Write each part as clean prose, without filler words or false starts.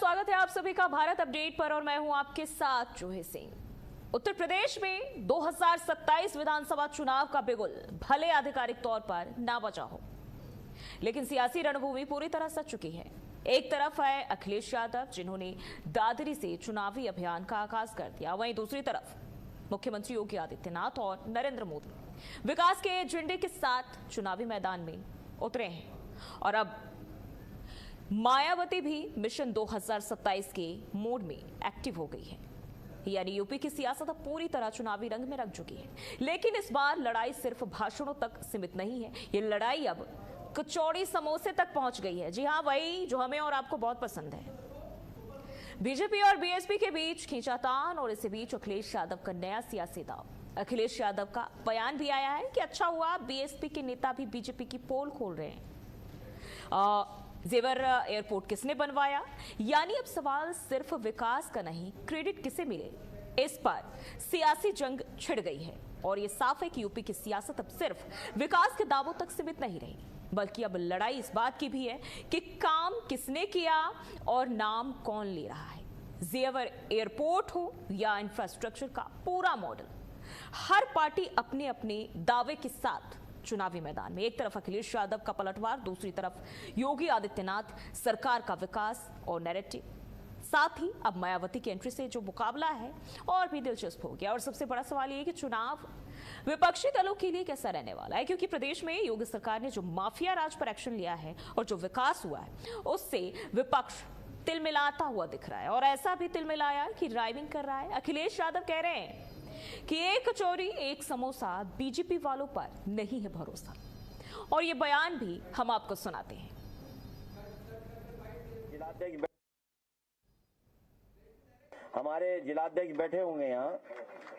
स्वागत है आप सभी का भारत अपडेट पर और मैं हूं आपके साथ जूही सिंह। उत्तर प्रदेश में 2027 विधानसभा चुनाव का बिगुल भले आधिकारिक तौर पर ना बजा हो, लेकिन सियासी रणभूमि पूरी तरह सज चुकी है। एक तरफ है अखिलेश यादव, जिन्होंने दादरी से चुनावी अभियान का आगाज कर दिया, वहीं दूसरी तरफ मुख्यमंत्री योगी आदित्यनाथ और नरेंद्र मोदी विकास के एजेंडे के साथ चुनावी मैदान में उतरे हैं। और अब मायावती भी मिशन 2027 के मोड में एक्टिव हो गई है, यानी यूपी की सियासत अब पूरी तरह चुनावी रंग में रंग चुकी है। लेकिन इस बार लड़ाई सिर्फ भाषणों तक सीमित नहीं है, ये लड़ाई अब कचौड़ी समोसे तक पहुंच गई है। जी हां, वही जो हमें और आपको बहुत पसंद है। बीजेपी और बीएसपी के बीच खींचातान और इसी बीच अखिलेश यादव का नया सियासी दांव। अखिलेश यादव का बयान भी आया है कि अच्छा हुआ बीएसपी के नेता भी बीजेपी की पोल खोल रहे हैं। जेवर एयरपोर्ट किसने बनवाया, यानी अब सवाल सिर्फ विकास का नहीं, क्रेडिट किसे मिले, इस पर सियासी जंग छिड़ गई है। और ये साफ है कि यूपी की सियासत अब सिर्फ विकास के दावों तक सीमित नहीं रही, बल्कि अब लड़ाई इस बात की भी है कि काम किसने किया और नाम कौन ले रहा है। जेवर एयरपोर्ट हो या इंफ्रास्ट्रक्चर का पूरा मॉडल, हर पार्टी अपने अपने दावे के साथ चुनावी मैदान में। एक तरफ अखिलेश यादव का पलटवार, दूसरी तरफ योगी आदित्यनाथ सरकार का विकास और नैरेटिव। साथ ही अब मायावती की एंट्री से जो मुकाबला है और भी दिलचस्प हो गया। और सबसे बड़ा सवाल ये कि चुनाव विपक्षी दलों के लिए कैसा रहने वाला है, क्योंकि प्रदेश में योगी सरकार ने जो माफिया राज पर एक्शन लिया है और जो विकास हुआ है, उससे विपक्ष तिलमिलाता हुआ दिख रहा है। और ऐसा भी तिलमिलाया कि ड्राइविंग कर रहा है। अखिलेश यादव कह रहे हैं कि एक कचौरी एक समोसा, बीजेपी वालों पर नहीं है भरोसा। और ये बयान भी हम आपको सुनाते हैं। हमारे जिलाध्यक्ष बैठे होंगे यहाँ,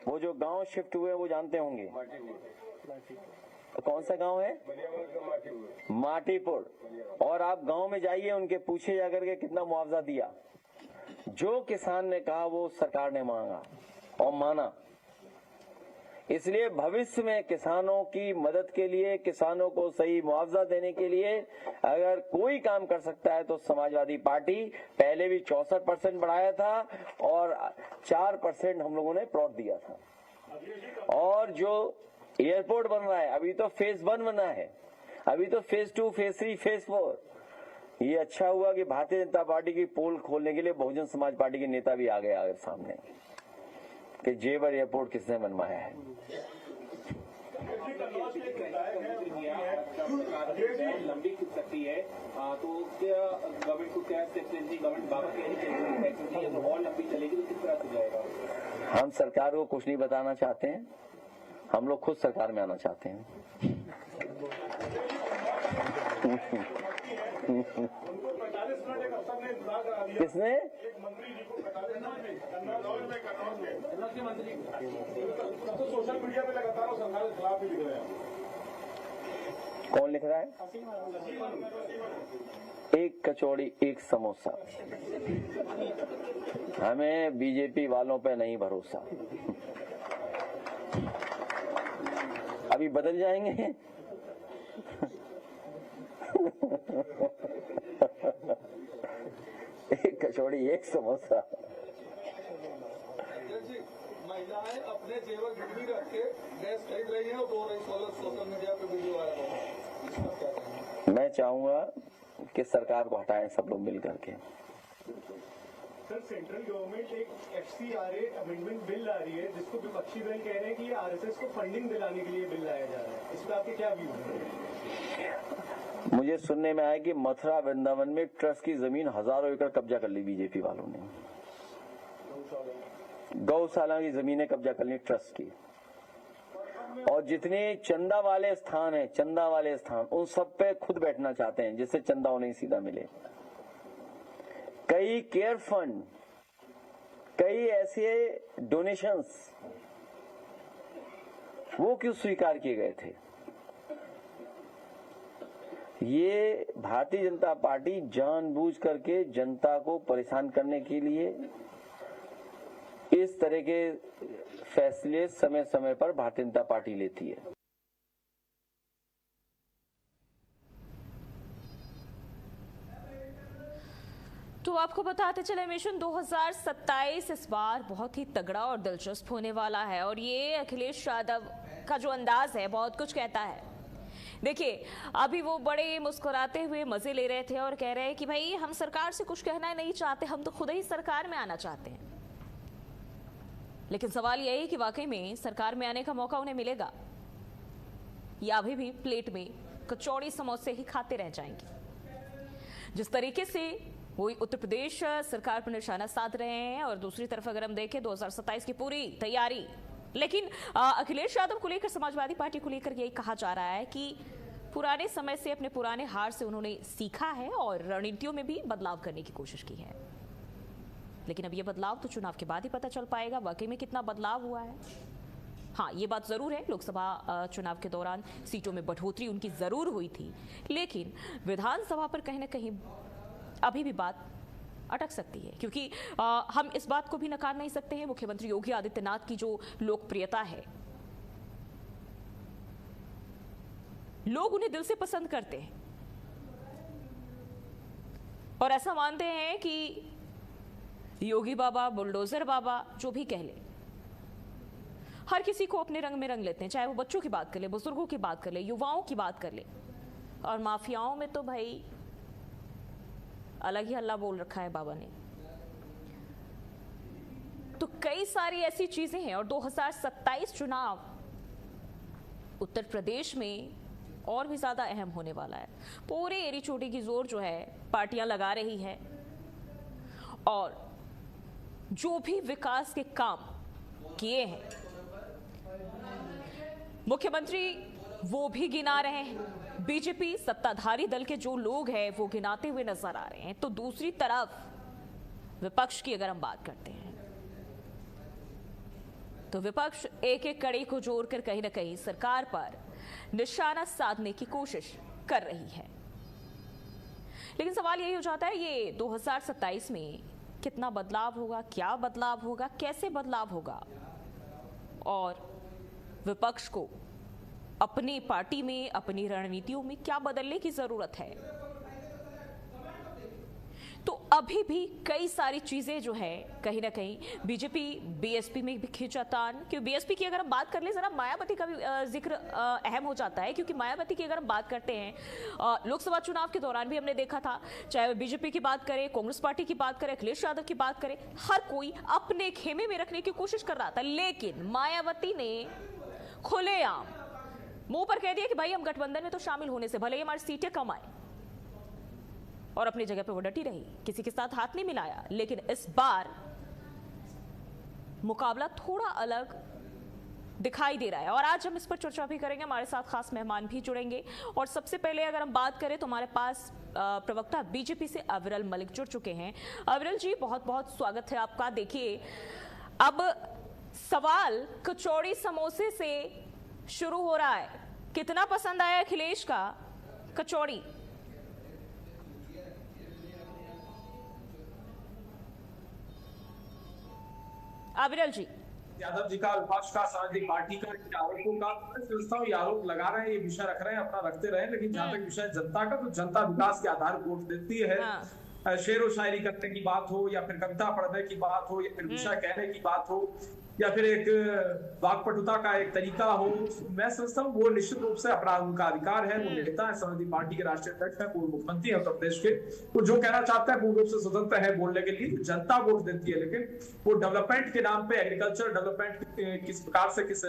वो जो गांव शिफ्ट हुए वो जानते होंगे। कौन सा गांव है? माटीपुर। और आप गांव में जाइए, उनके पूछे जाकर के कितना मुआवजा दिया। जो किसान ने कहा वो सरकार ने मांगा और माना। इसलिए भविष्य में किसानों की मदद के लिए, किसानों को सही मुआवजा देने के लिए अगर कोई काम कर सकता है तो समाजवादी पार्टी। पहले भी 64% बढ़ाया था और 4% हम लोगों ने प्लॉट दिया था। और जो एयरपोर्ट बन रहा है, अभी तो फेज 1 बना है, अभी तो फेज 2, फेज 3, फेज 4। ये अच्छा हुआ कि भारतीय जनता पार्टी की पोल खोलने के लिए बहुजन समाज पार्टी के नेता भी आ गए आगे सामने कि जेवर एयरपोर्ट किसने बनवाया है। लंबी सकती है तो गवर्नमेंट को क्या गवर्नमेंट बाबा और लंबी चलेगी तो किस तरह से जाएगा? हम सरकार को कुछ नहीं बताना चाहते हैं, हम लोग खुद सरकार में आना चाहते हैं। किसने? तो सोशल मीडिया पे लगातार सरकार के खिलाफ भी लिख रहे हैं। कौन लिख रहा है? एक कचौड़ी एक समोसा। हमें बीजेपी वालों पे नहीं भरोसा। अभी बदल जाएंगे। एक कचौड़ी एक समोसा। महिलाएं अपने जेवर गिरवी रख के गैस खरीद रही हैं और रो रही, सोशल मीडिया पे वीडियो वायरल हो रहा है। मैं चाहूंगा कि सरकार को हटाएं सब लोग मिल करके। सर, सेंट्रल गवर्नमेंट एक FCRA अमेंडमेंट बिल ला रही है, जिसको विपक्षी दल कह रहे हैं कि ये RSS को फंडिंग दिलाने के लिए बिल लाया जा रहा है। इस पर आपके क्या व्यू है? मुझे सुनने में आया कि मथुरा वृंदावन में ट्रस्ट की जमीन हजारों एकड़ कब्जा कर ली बीजेपी वालों ने। गौशाला की जमीनें कब्जा कर ली ट्रस्ट की। और जितने चंदा वाले स्थान हैं, चंदा वाले स्थान, उन सब पे खुद बैठना चाहते हैं जिससे चंदा उन्हें सीधा मिले। कई केयर फंड, कई ऐसे डोनेशंस वो क्यों स्वीकार किए गए थे? ये भारतीय जनता पार्टी जानबूझ करके जनता को परेशान करने के लिए इस तरह के फैसले समय समय पर भारतीय जनता पार्टी लेती है। तो आपको बताते चले मिशन 2027 इस बार बहुत ही तगड़ा और दिलचस्प होने वाला है और ये अखिलेश यादव का जो अंदाज है बहुत कुछ कहता है। देखिए, अभी वो बड़े मुस्कुराते हुए मजे ले रहे थे और कह रहे हैं कि भाई हम सरकार से कुछ कहना नहीं चाहते, हम तो खुद ही सरकार में आना चाहते हैं। लेकिन सवाल यही है कि वाकई में सरकार में आने का मौका उन्हें मिलेगा या अभी भी प्लेट में कचौड़ी समोसे ही खाते रह जाएंगे। जिस तरीके से वो उत्तर प्रदेश सरकार पर निशाना साध रहे हैं और दूसरी तरफ अगर हम देखें 2027 की पूरी तैयारी, लेकिन अखिलेश यादव को लेकर, समाजवादी पार्टी को लेकर यही कहा जा रहा है कि पुराने समय से, अपने पुराने हार से उन्होंने सीखा है और रणनीतियों में भी बदलाव करने की कोशिश की है। लेकिन अब ये बदलाव तो चुनाव के बाद ही पता चल पाएगा वाकई में कितना बदलाव हुआ है। हाँ, ये बात जरूर है, लोकसभा चुनाव के दौरान सीटों में बढ़ोतरी उनकी जरूर हुई थी, लेकिन विधानसभा पर कहीं ना कहीं अभी भी बात अटक सकती है, क्योंकि हम इस बात को भी नकार नहीं सकते हैं, मुख्यमंत्री योगी आदित्यनाथ की जो लोकप्रियता है, लोग उन्हें दिल से पसंद करते हैं और ऐसा मानते हैं कि योगी बाबा, बुलडोजर बाबा, जो भी कह ले, हर किसी को अपने रंग में रंग लेते हैं, चाहे वो बच्चों की बात कर ले, बुजुर्गों की बात कर ले, युवाओं की बात कर ले, और माफियाओं में तो भाई अलग ही हल्ला बोल रखा है बाबा ने। तो कई सारी ऐसी चीजें हैं और 2027 चुनाव उत्तर प्रदेश में और भी ज्यादा अहम होने वाला है। पूरे एड़ी चोटी की जोर जो है पार्टियां लगा रही है और जो भी विकास के काम किए हैं मुख्यमंत्री वो भी गिना रहे हैं, बीजेपी सत्ताधारी दल के जो लोग हैं वो गिनाते हुए नजर आ रहे हैं। तो दूसरी तरफ विपक्ष की अगर हम बात करते हैं तो विपक्ष एक एक कड़ी को जोड़कर कहीं ना कहीं सरकार पर निशाना साधने की कोशिश कर रही है। लेकिन सवाल यही हो जाता है, ये 2027 में कितना बदलाव होगा, क्या बदलाव होगा, कैसे बदलाव होगा, और विपक्ष को अपनी पार्टी में, अपनी रणनीतियों में क्या बदलने की जरूरत है। तो अभी भी कई सारी चीजें जो है कहीं ना कहीं बीजेपी बीएसपी में भी खींचातान, क्योंकि बीएसपी की अगर हम बात कर ले, जरा मायावती का भी जिक्र अहम हो जाता है, क्योंकि मायावती की अगर हम बात करते हैं लोकसभा चुनाव के दौरान भी हमने देखा था, चाहे वो बीजेपी की बात करें, कांग्रेस पार्टी की बात करें, अखिलेश यादव की बात करें, हर कोई अपने खेमे में रखने की कोशिश कर रहा था। लेकिन मायावती ने खुलेआम मुंह पर कह दिया कि भाई हम गठबंधन में तो शामिल होने से भले ही हमारी सीटें कम आए, और अपनी जगह पे वो डटी रही, किसी के साथ हाथ नहीं मिलाया। लेकिन इस बार मुकाबला थोड़ा अलग दिखाई दे रहा है और आज हम इस पर चर्चा भी करेंगे। हमारे साथ खास मेहमान भी जुड़ेंगे और सबसे पहले अगर हम बात करें तो हमारे पास प्रवक्ता बीजेपी से अविरल मलिक जुड़ चुके हैं। अविरल जी, बहुत बहुत स्वागत है आपका। देखिए, अब सवाल कचौड़ी समोसे से शुरू हो रहा है, कितना पसंद आया अखिलेश का कचौड़ी? अविरल जी, यादव जी का, विपक्ष का, समाजवादी पार्टी का, आरोपों का संस्थाओं ये आरोप लगा रहे हैं, ये विषय रख रहे हैं, अपना रखते रहे, लेकिन जहां तक विषय जनता का, तो जनता विकास के आधार पर वोट देती है। हाँ। शेर व शायरी करने की बात हो या फिर कविता पढ़ने की बात हो या फिर विषय कहने की बात हो या फिर एक वाकपटुता का एक तरीका हो, मैं समझता हूँ वो निश्चित रूप से अपना उनका अधिकार है। वो नेता है, समाजवादी पार्टी के राष्ट्रीय अध्यक्ष है, पूर्व मुख्यमंत्री है उत्तर प्रदेश के, वो जो कहना चाहता है पूर्ण रूप से स्वतंत्र है बोलने के लिए, जनता वोट देती है। लेकिन वो डेवलपमेंट के नाम पे, एग्रीकल्चर डेवलपमेंट किस प्रकार से किस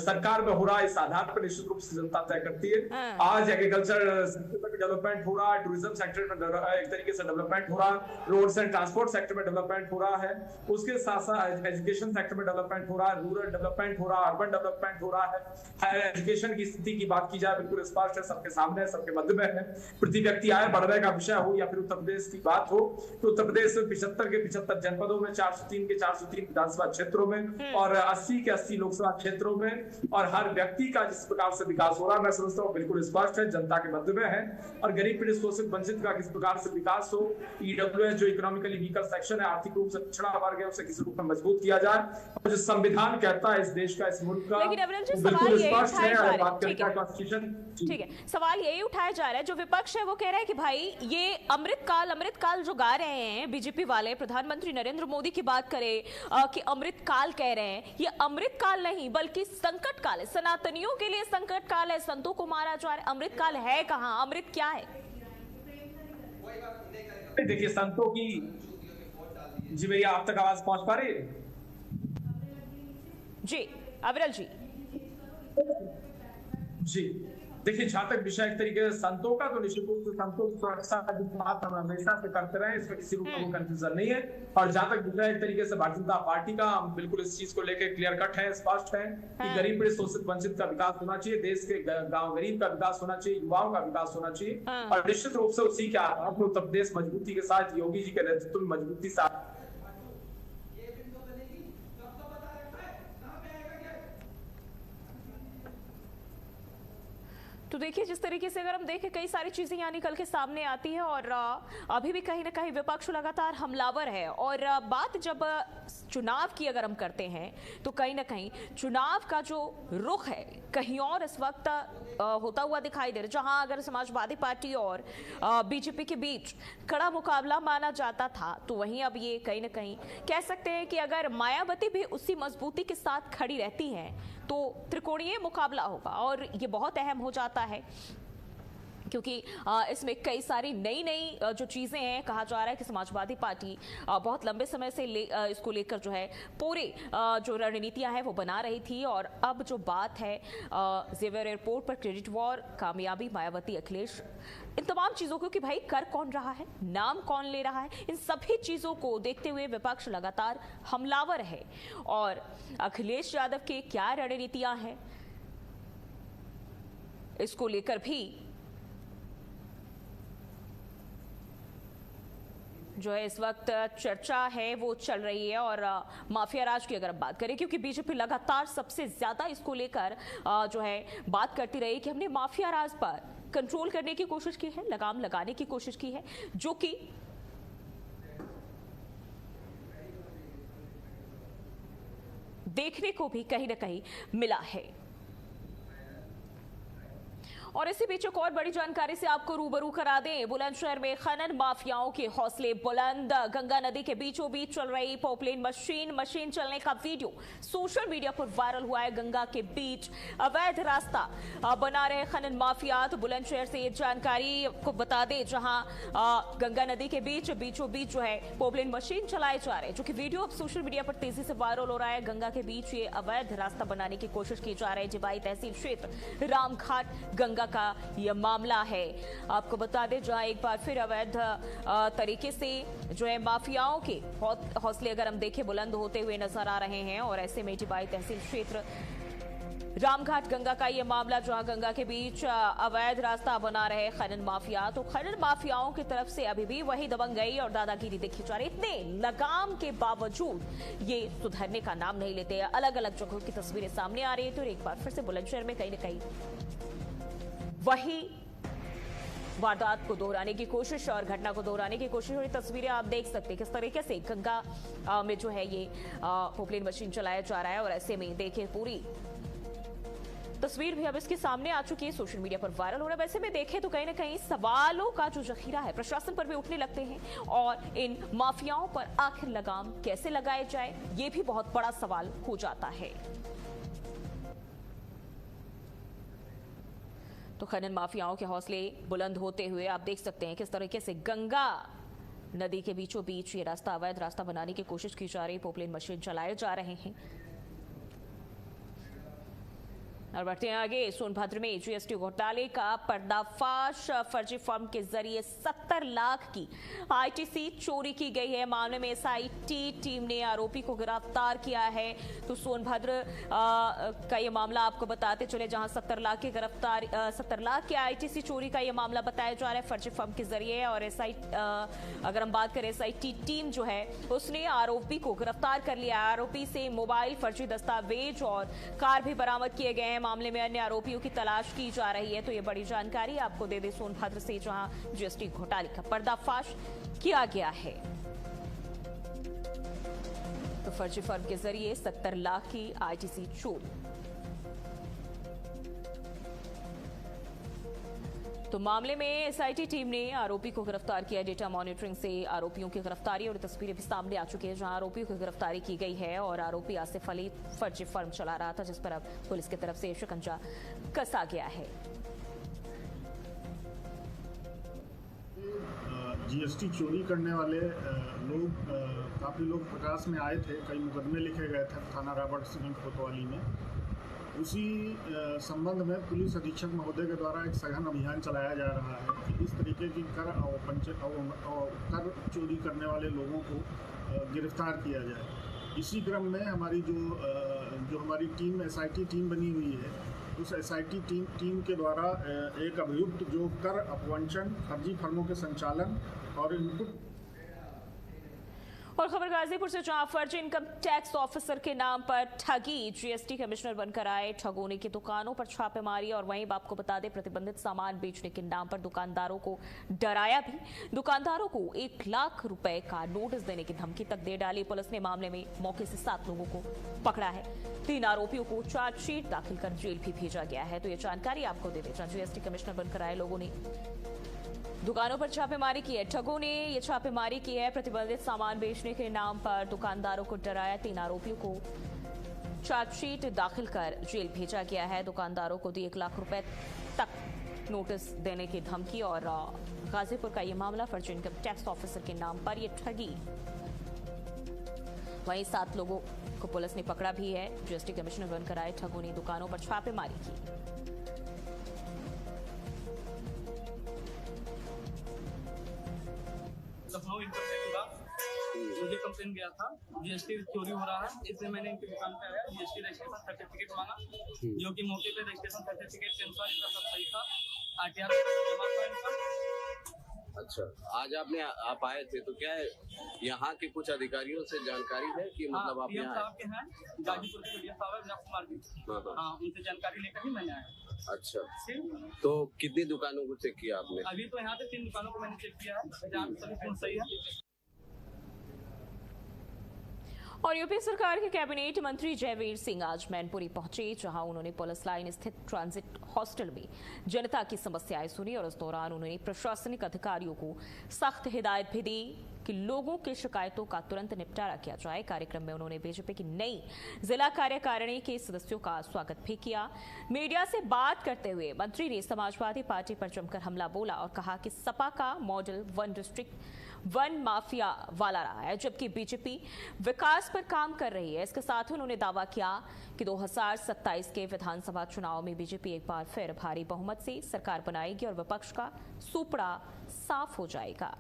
सरकार में हो रहा है, इस आधार पर निश्चित रूप से जनता तय करती है। आज एग्रीकल्चर सेक्टर में डेवलपमेंट हो रहा है, टूरिज्म सेक्टर में एक तरीके से डेवलपमेंट हो रहा है, रोड्स एंड ट्रांसपोर्ट सेक्टर में डेवलपमेंट हो रहा है, उसके साथ साथ एजुकेशन सेक्टर में डेवलपमेंट हो रहा है, रूरल डेवलपमेंट हो रहा है, अर्बन डेवलपमेंट हो रहा है। हायर एजुकेशन की स्थिति की बात की जाए, बिल्कुल स्पष्ट है, सबके सामने है, सबके मध्य में है। प्रति व्यक्ति आय बढ़ने का विषय हो या फिर उत्तर प्रदेश की बात हो, तो उत्तर प्रदेश में 75 के 75 जनपदों में, 403 के 403 विधानसभा क्षेत्रों में और 80 के 80 लोकसभा क्षेत्रों में, और हर व्यक्ति का जिस प्रकार से विकास हो रहा है, मैं समझता हूँ बिल्कुल स्पष्ट है, जनता के मध्य में है। और गरीब पीड़ित शोषित वंचित का किस प्रकार से विकास हो, ईडब्ल्यूएस जो इकोनॉमिकली वीकर सेक्शन है, आर्थिक रूप से पिछड़ा वर्ग है, उसे किसी रूप में मजबूत किया जाए। और जो संविधान कहता है इस देश का, इस मुल्क का, बिल्कुल स्पष्ट है। और बात करें कॉन्स्टिट्यूशन, ठीक है, सवाल यही उठाया जा रहा है, जो विपक्ष है वो कह रहा है कि भाई ये अमृतकाल जो गा रहे हैं बीजेपी वाले, प्रधानमंत्री नरेंद्र मोदी की बात करें कि अमृतकाल कह रहे हैं, ये अमृतकाल नहीं बल्कि संकट काल है, सनातनियों के लिए संकट काल है, संतों को मारा जा रहा है। अमृतकाल है कहां, अमृत क्या है? देखिए संतों की, जी भैया आप तक आवाज पहुंच पा रही है? जी अविरल जी। जी देखिए, जहां तक विषय एक तरीके से संतों का, तो निश्चित रूप से संतों की सुरक्षा की बात हम हमेशा से करते रहे, इसमें किसी रूप में कंफ्यूजन नहीं है। और जहां तक विषय एक तरीके से भारतीय जनता पार्टी का, हम बिल्कुल इस चीज को लेकर क्लियर कट है, स्पष्ट है कि गरीब पीड़ित शोषित वंचित का विकास होना चाहिए, देश के गांव गरीब का विकास होना चाहिए, युवाओं का विकास होना चाहिए। और निश्चित रूप से उसी के आधार पर उत्तर प्रदेश मजबूती के साथ, योगी जी के नेतृत्व में मजबूती से तो देखिए, जिस तरीके से अगर हम देखें कई सारी चीजें यहाँ निकल के सामने आती है और अभी भी कहीं ना कहीं विपक्ष लगातार हमलावर है। और बात जब चुनाव की अगर हम करते हैं तो कहीं ना कहीं चुनाव का जो रुख है कहीं और इस वक्त होता हुआ दिखाई दे रहा है। जहां अगर समाजवादी पार्टी और बीजेपी के बीच कड़ा मुकाबला माना जाता था, तो वहीं अब ये कहीं ना कहीं कह सकते हैं कि अगर मायावती भी उसी मजबूती के साथ खड़ी रहती हैं तो त्रिकोणीय मुकाबला होगा। और ये बहुत अहम हो जाता है क्योंकि इसमें कई सारी नई जो चीज़ें हैं। कहा जा रहा है कि समाजवादी पार्टी बहुत लंबे समय से इसको लेकर जो है पूरे जो रणनीतियां हैं वो बना रही थी। और अब जो बात है जेवियर एयरपोर्ट पर क्रेडिट वॉर, कामयाबी, मायावती, अखिलेश, इन तमाम चीज़ों को कि भाई कर कौन रहा है, नाम कौन ले रहा है, इन सभी चीज़ों को देखते हुए विपक्ष लगातार हमलावर है। और अखिलेश यादव के क्या रणनीतियां हैं इसको लेकर भी जो है इस वक्त चर्चा है वो चल रही है। और माफिया राज की अगर हम बात करें, क्योंकि बीजेपी लगातार सबसे ज्यादा इसको लेकर जो है बात करती रही कि हमने माफिया राज पर कंट्रोल करने की कोशिश की है, लगाम लगाने की कोशिश की है, जो कि देखने को भी कहीं ना कहीं मिला है। और इसी बीच एक और बड़ी जानकारी से आपको रूबरू करा दें। बुलंदशहर में खनन माफियाओं के हौसले बुलंद। गंगा नदी के बीचों बीच चल रही पॉपलेन मशीन चलने का वीडियो सोशल मीडिया पर वायरल हुआ है। गंगा के बीच अवैध रास्ता बना रहे खनन माफिया। तो बुलंदशहर से ये जानकारी आपको बता दें, जहां गंगा नदी के बीचों बीच जो है पॉपलेन मशीन चलाए जा रहे हैं, जो कि वीडियो अब सोशल मीडिया पर तेजी से वायरल हो रहा है। गंगा के बीच ये अवैध रास्ता बनाने की कोशिश की जा रही है। जिबाई तहसील क्षेत्र रामघाट गंगा का यह मामला है। आपको बता दें, जहां एक बार फिर अवैध तरीके से जो है माफियाओं के हौसले अगर हम देखें बुलंद होते हुए नजर आ रहे हैं। और ऐसे में जिबाई तहसील क्षेत्र रामघाट गंगा का ये मामला, जहां गंगा के बीच अवैध रास्ता बना रहे खनन माफिया। तो खनन माफियाओं की तरफ से अभी भी वही दबंगई और दादागिरी देखी जा रही। इतने लगाम के बावजूद ये सुधरने का नाम नहीं लेते। अलग अलग जगहों की तस्वीरें सामने आ रही है। तो एक बार फिर से बुलंदशहर में कहीं ना कहीं वही वारदात को दोहराने की कोशिश और घटना को दोहराने की कोशिश। और ये तस्वीरें आप देख सकते हैं किस तरीके से गंगा में जो है ये पॉपलेन मशीन चलाया जा रहा है। और ऐसे में देखिए पूरी तस्वीर भी अब इसके सामने आ चुकी है, सोशल मीडिया पर वायरल हो रहा है। वैसे में देखें तो कहीं ना कहीं सवालों का जो जखीरा है प्रशासन पर भी उठने लगते हैं। और इन माफियाओं पर आखिर लगाम कैसे लगाए जाए, ये भी बहुत बड़ा सवाल हो जाता है। तो खनन माफियाओं के हौसले बुलंद होते हुए आप देख सकते हैं किस तरीके से गंगा नदी के बीचों बीच ये रास्ता अवैध रास्ता बनाने की कोशिश की जा रही, पॉपलेन मशीन चलाए जा रहे हैं। और बढ़ते हैं आगे। सोनभद्र में जीएसटी घोटाले का पर्दाफाश। फर्जी फर्म के जरिए 70 लाख की आईटीसी चोरी की गई है। मामले में एसआईटी टीम ने आरोपी को गिरफ्तार किया है। तो सोनभद्र का ये मामला आपको बताते चले, जहां 70 लाख के आईटीसी चोरी का ये मामला बताया जा रहा है फर्जी फर्म के जरिए। और अगर हम बात करें एसआईटी टीम जो है उसने आरोपी को गिरफ्तार कर लिया। आरोपी से मोबाइल, फर्जी दस्तावेज और कार भी बरामद किए गए हैं। मामले में अन्य आरोपियों की तलाश की जा रही है। तो ये बड़ी जानकारी आपको दे दे सोनभद्र से, जहां जीएसटी घोटाले का पर्दाफाश किया गया है। तो फर्जी फर्म के जरिए 70 लाख की आईटीसी चोरी। तो मामले में एसआईटी टीम ने आरोपी को गिरफ्तार किया। डेटा मॉनिटरिंग से आरोपियों की गिरफ्तारी और तस्वीरें भी सामने आ चुकी है, जहां आरोपियों की गिरफ्तारी की गई है और आरोपी आसिफ अली फर्जी फर्म चला रहा था, जिस पर अब पुलिस की तरफ से शिकंजा कसा गया है। जीएसटी चोरी करने वाले लोग काफ़ी लोग प्रकाश में आए थे, कई मुकदमे लिखे गए थे थाना रॉबर्ट्सगंज कोतवाली में। उसी संबंध में पुलिस अधीक्षक महोदय के द्वारा एक सघन अभियान चलाया जा रहा है कि इस तरीके की कर चोरी करने वाले लोगों को गिरफ्तार किया जाए। इसी क्रम में हमारी जो हमारी टीम एसआईटी टीम बनी हुई है, उस एसआईटी टीम के द्वारा एक अभियुक्त जो कर अपवंचन, फर्जी फर्मों के संचालन और इनपुट। और खबर गाजीपुर से, जहां फर्जी इनकम टैक्स ऑफिसर के नाम पर ठगी, जीएसटी कमिश्नर बनकर आए ठगों की दुकानों पर छापेमारी। और वहीं आपको बता दें, प्रतिबंधित सामान बेचने के नाम पर दुकानदारों को डराया भी। दुकानदारों को 1 लाख रुपए का नोटिस देने की धमकी तक दे डाली। पुलिस ने मामले में मौके से 7 लोगों को पकड़ा है। 3 आरोपियों को चार्जशीट दाखिल कर जेल भी भेजा गया है। तो ये जानकारी आपको दे दें, जीएसटी कमिश्नर बनकर आए लोगों ने दुकानों पर छापेमारी की है। ठगों ने ये छापेमारी की है, प्रतिबंधित सामान बेचने के नाम पर दुकानदारों को डराया। 3 आरोपियों को चार्जशीट दाखिल कर जेल भेजा गया है। दुकानदारों को दी 1 लाख रुपए तक नोटिस देने की धमकी। और गाजीपुर का ये मामला, फर्जी इनकम टैक्स ऑफिसर के नाम पर ये ठगी। वहीं 7 लोगों को पुलिस ने पकड़ा भी है। जीएसटी कमिश्नर बनकर आए ठगों ने दुकानों पर छापेमारी की। लखनऊ इनकम टैक्स का मुझे कंप्लेन गया था जीएसटी चोरी हो रहा है, इसलिए मैंने इनकी दुकान पे आया, जीएसटी रजिस्ट्रेशन सर्टिफिकेट मांगा, जो कि मौके पे रजिस्ट्रेशन सर्टिफिकेट के अनुसार इनका सब सही था, आरटीआर जमा था इनका। अच्छा, आज आप आए थे, तो क्या है यहाँ के कुछ अधिकारियों से जानकारी है कि मतलब आप यहाँ साहब के हैं, गाजीपुर के बढ़िया साहब है विनाश कुमार जी, हाँ, उनसे जानकारी लेकर ही मैंने आया। अच्छा, तो कितनी दुकानों को चेक किया आपने? अभी तो यहाँ पे 3 दुकानों को मैंने चेक किया है, जहाँ सभी पूर्ण सही है। और यूपी सरकार के कैबिनेट मंत्री जयवीर सिंह आज मैनपुरी पहुंचे, जहां उन्होंने पुलिस लाइन स्थित ट्रांजिट हॉस्टल में जनता की समस्याएं सुनी। और इस दौरान उन्होंने प्रशासनिक अधिकारियों को सख्त हिदायत भी दी कि लोगों की शिकायतों का तुरंत निपटारा किया जाए। कार्यक्रम में उन्होंने बीजेपी की नई जिला कार्यकारिणी के सदस्यों का स्वागत भी किया। मीडिया से बात करते हुए मंत्री ने समाजवादी पार्टी पर जमकर हमला बोला और कहा कि सपा का मॉडल 1 डिस्ट्रिक्ट 1 माफिया वाला रहा है, जबकि बीजेपी विकास पर काम कर रही है। इसके साथ ही उन्होंने दावा किया कि 2027 के विधानसभा चुनाव में बीजेपी एक बार फिर भारी बहुमत से सरकार बनाएगी और विपक्ष का सुपड़ा साफ हो जाएगा।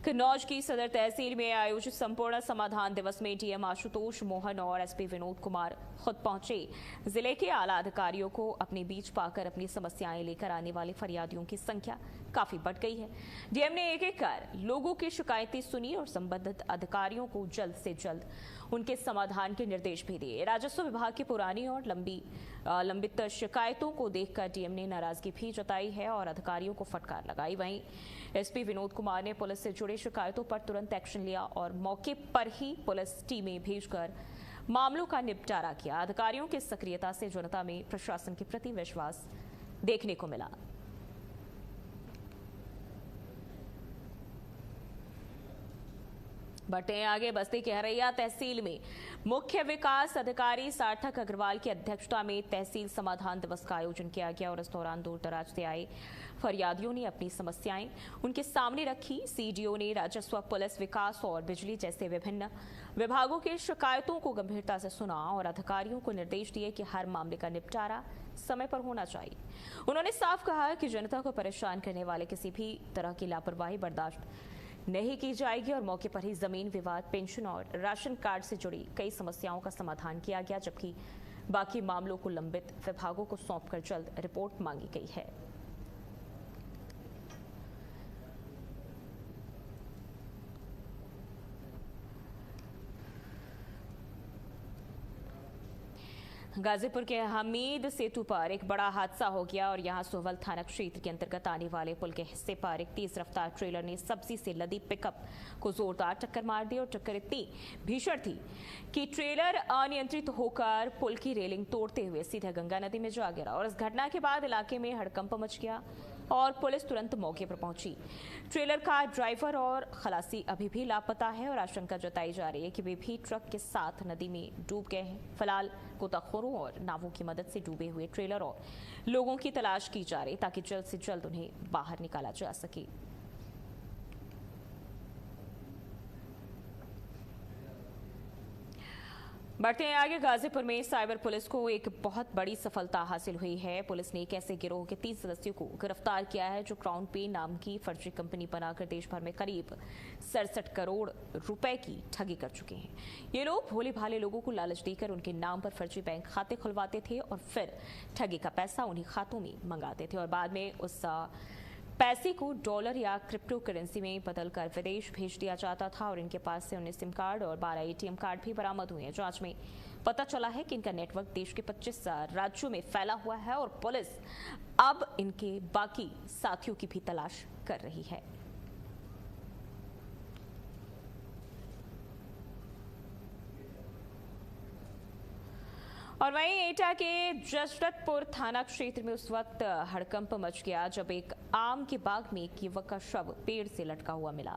कन्नौज की सदर तहसील में आयोजित संपूर्ण समाधान दिवस में डीएम आशुतोष मोहन और एसपी विनोद कुमार खुद पहुंचे। जिले के आला अधिकारियों को अपने बीच पाकर अपनी समस्याएं लेकर आने वाले फरियादियों की संख्या काफी बढ़ गई है। डीएम ने एक-एक कर लोगों की शिकायतें सुनी और संबंधित अधिकारियों को जल्द से जल्द उनके समाधान के निर्देश भी दिए। राजस्व विभाग की पुरानी और लंबित शिकायतों को देखकर डीएम ने नाराजगी भी जताई है और अधिकारियों को फटकार लगाई। वहीं एसपी विनोद कुमार ने पुलिस से जुड़ी शिकायतों पर तुरंत एक्शन लिया और मौके पर ही पुलिस टीमें भेजकर मामलों का निपटारा किया। अधिकारियों की सक्रियता से जनता में प्रशासन के प्रति विश्वास देखने को मिला। बढ़ते हैं आगे। बस्ती के हरैया तहसील में मुख्य विकास अधिकारी सार्थक अग्रवाल की अध्यक्षता में तहसील समाधान दिवस का आयोजन किया गया और इस दौरान दूर दराज से आए फरियादियों ने अपनी समस्याएं उनके सामने रखी। सीडीओ ने राजस्व, पुलिस, विकास और बिजली जैसे विभिन्न विभागों की शिकायतों को गंभीरता से सुना और अधिकारियों को निर्देश दिए कि हर मामले का निपटारा समय पर होना चाहिए। उन्होंने साफ कहा कि जनता को परेशान करने वाले किसी भी तरह की लापरवाही बर्दाश्त नहीं की जाएगी और मौके पर ही जमीन विवाद, पेंशन और राशन कार्ड से जुड़ी कई समस्याओं का समाधान किया गया, जबकि बाकी मामलों को लंबित विभागों को सौंपकर जल्द रिपोर्ट मांगी गई है। गाजीपुर के हमीद सेतु पर एक बड़ा हादसा हो गया और यहां सोहवल थाना क्षेत्र के अंतर्गत आने वाले पुल के हिस्से पर एक तेज रफ्तार ट्रेलर ने सब्जी से लदी पिकअप को जोरदार टक्कर मार दी और टक्कर इतनी भीषण थी कि ट्रेलर अनियंत्रित होकर पुल की रेलिंग तोड़ते हुए सीधे गंगा नदी में जा गिरा और इस घटना के बाद इलाके में हड़कंप मच गया और पुलिस तुरंत मौके पर पहुंची। ट्रेलर का ड्राइवर और खलासी अभी भी लापता है और आशंका जताई जा रही है कि वे भी ट्रक के साथ नदी में डूब गए हैं। फिलहाल गोताखोरों और नावों की मदद से डूबे हुए ट्रेलर और लोगों की तलाश की जा रही ताकि जल्द से जल्द उन्हें बाहर निकाला जा सके। बढ़ते हैं आगे। गाजीपुर में साइबर पुलिस को एक बहुत बड़ी सफलता हासिल हुई है। पुलिस ने एक ऐसे गिरोह के 3 सदस्यों को गिरफ्तार किया है जो क्राउन पे नाम की फर्जी कंपनी बनाकर देश भर में करीब 67 करोड़ रुपए की ठगी कर चुके हैं। ये लोग भोले भाले लोगों को लालच देकर उनके नाम पर फर्जी बैंक खाते खुलवाते थे और फिर ठगी का पैसा उन्हीं खातों में मंगाते थे और बाद में उस पैसे को डॉलर या क्रिप्टो करेंसी में बदलकर विदेश भेज दिया जाता था और इनके पास से 19 सिम कार्ड और 12 ATM कार्ड भी बरामद हुए हैं। जांच में पता चला है कि इनका नेटवर्क देश के 25 राज्यों में फैला हुआ है और पुलिस अब इनके बाकी साथियों की भी तलाश कर रही है। और वहीं एटा के जसरतपुर थाना क्षेत्र में उस वक्त हड़कंप मच गया जब एक आम के बाग में एक युवक का शव पेड़ से लटका हुआ मिला।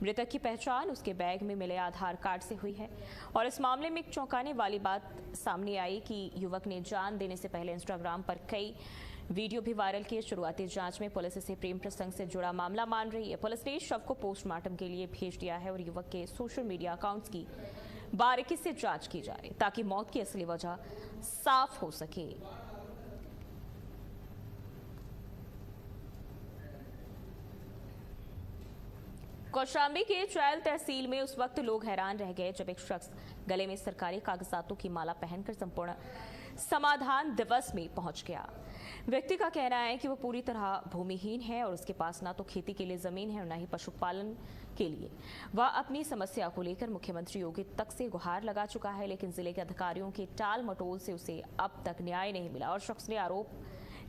मृतक की पहचान उसके बैग में मिले आधार कार्ड से हुई है और इस मामले में एक चौंकाने वाली बात सामने आई कि युवक ने जान देने से पहले इंस्टाग्राम पर कई वीडियो भी वायरल किए। शुरुआती जांच में पुलिस इसे प्रेम प्रसंग से जुड़ा मामला मान रही है। पुलिस ने शव को पोस्टमार्टम के लिए भेज दिया है और युवक के सोशल मीडिया अकाउंट्स की बारीकी से जांच की जा रही ताकि मौत की असली वजह साफ हो सके। कौशाम्बी के चैल तहसील में उस वक्त लोग हैरान रह गए जब एक शख्स गले में सरकारी कागजातों की माला पहनकर संपूर्ण समाधान दिवस में पहुंच गया। व्यक्ति का कहना है कि वो पूरी तरह भूमिहीन है और उसके पास ना तो खेती के लिए जमीन है और ना ही पशुपालन के लिए। वह अपनी समस्या को लेकर मुख्यमंत्री योगी तक से गुहार लगा चुका है, लेकिन जिले के अधिकारियों के टाल मटोल से उसे अब तक न्याय नहीं मिला और शख्स ने आरोप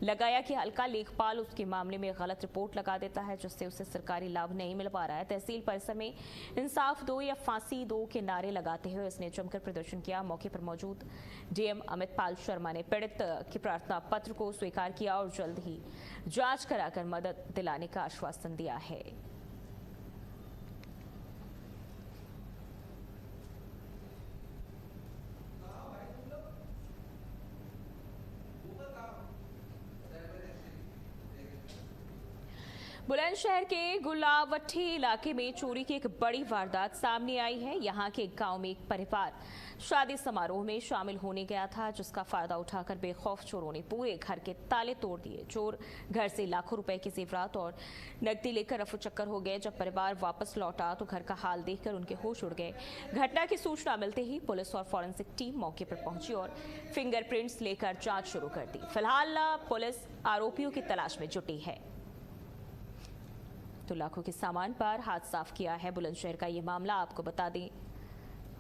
लगाया कि हल्का लेखपाल उसके मामले में गलत रिपोर्ट लगा देता है जिससे उसे सरकारी लाभ नहीं मिल पा रहा है। तहसील परिसर में इंसाफ दो या फांसी दो के नारे लगाते हुए इसने जमकर प्रदर्शन किया। मौके पर मौजूद डीएम अमित पाल शर्मा ने पीड़ित के प्रार्थना पत्र को स्वीकार किया और जल्द ही जांच कराकर मदद दिलाने का आश्वासन दिया है। बुलंदशहर के गुलावठी इलाके में चोरी की एक बड़ी वारदात सामने आई है। यहाँ के एक गांव में एक परिवार शादी समारोह में शामिल होने गया था जिसका फायदा उठाकर बेखौफ चोरों ने पूरे घर के ताले तोड़ दिए। चोर घर से लाखों रुपए के जेवरात और नकदी लेकर रफू चक्कर हो गए। जब परिवार वापस लौटा तो घर का हाल देखकर उनके होश उड़ गए। घटना की सूचना मिलते ही पुलिस और फॉरेंसिक टीम मौके पर पहुंची और फिंगरप्रिंट्स लेकर जांच शुरू कर दी। फिलहाल पुलिस आरोपियों की तलाश में जुटी है। तो लाखों के सामान पर हाथ साफ किया है बुलंदशहर का ये मामला। आपको बता दें,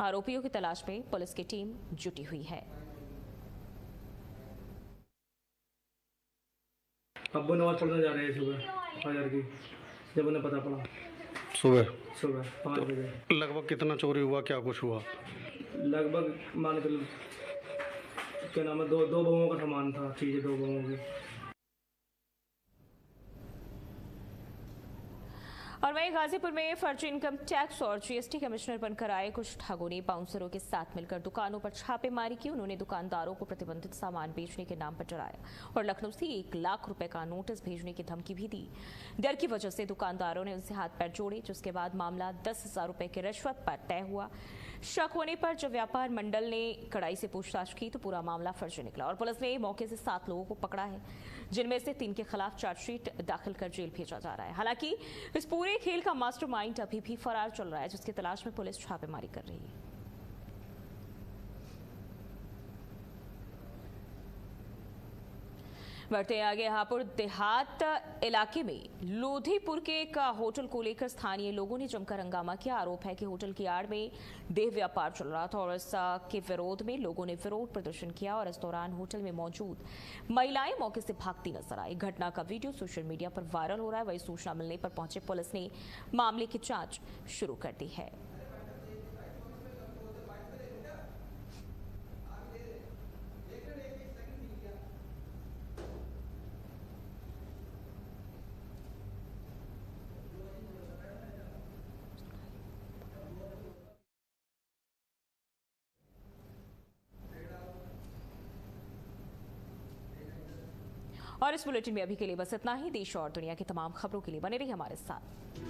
आरोपियों की तलाश में पुलिस की टीम जुटी हुई है। अब्बू नमाज पढ़ने जा रहे हैं सुबह फजर की, जब उन्हें पता पड़ा सुबह 5 बजे। लगभग कितना चोरी हुआ, क्या कुछ हुआ? लगभग मान के क्या नाम है, दो बहुओं का सामान था, चीजें 2 बहुओं की। और वहीं गाजीपुर में फर्जी इनकम टैक्स और जीएसटी कमिश्नर बनकर आए कुछ ठगों ने बाउंसरों के साथ मिलकर दुकानों पर छापेमारी की। उन्होंने दुकानदारों को प्रतिबंधित सामान बेचने के नाम पर डराया और लखनऊ से 1 लाख रुपए का नोटिस भेजने की धमकी भी दी। डर की वजह से दुकानदारों ने उनसे हाथ पैर जोड़े, जिसके बाद मामला 10,000 रुपए की रिश्वत पर तय हुआ। शक होने पर जब व्यापार मंडल ने कड़ाई से पूछताछ की तो पूरा मामला फर्जी निकला और पुलिस ने मौके से 7 लोगों को पकड़ा है, जिनमें से 3 के खिलाफ चार्जशीट दाखिल कर जेल भेजा जा रहा है। हालांकि इस पूरे खेल का मास्टरमाइंड अभी भी फरार चल रहा है, जिसकी तलाश में पुलिस छापेमारी कर रही है। बढ़ते हैं आगे। हापुड़ देहात इलाके में लोधीपुर के एक होटल को लेकर स्थानीय लोगों ने जमकर हंगामा किया। आरोप है कि होटल की आड़ में देह व्यापार चल रहा था और इस के विरोध में लोगों ने विरोध प्रदर्शन किया और इस दौरान होटल में मौजूद महिलाएं मौके से भागती नजर आई। घटना का वीडियो सोशल मीडिया पर वायरल हो रहा है। वही सूचना मिलने पर पहुंचे पुलिस ने मामले की जांच शुरू कर दी है। और इस बुलेटिन में अभी के लिए बस इतना ही। देश और दुनिया की तमाम खबरों के लिए बने रहिए हमारे साथ।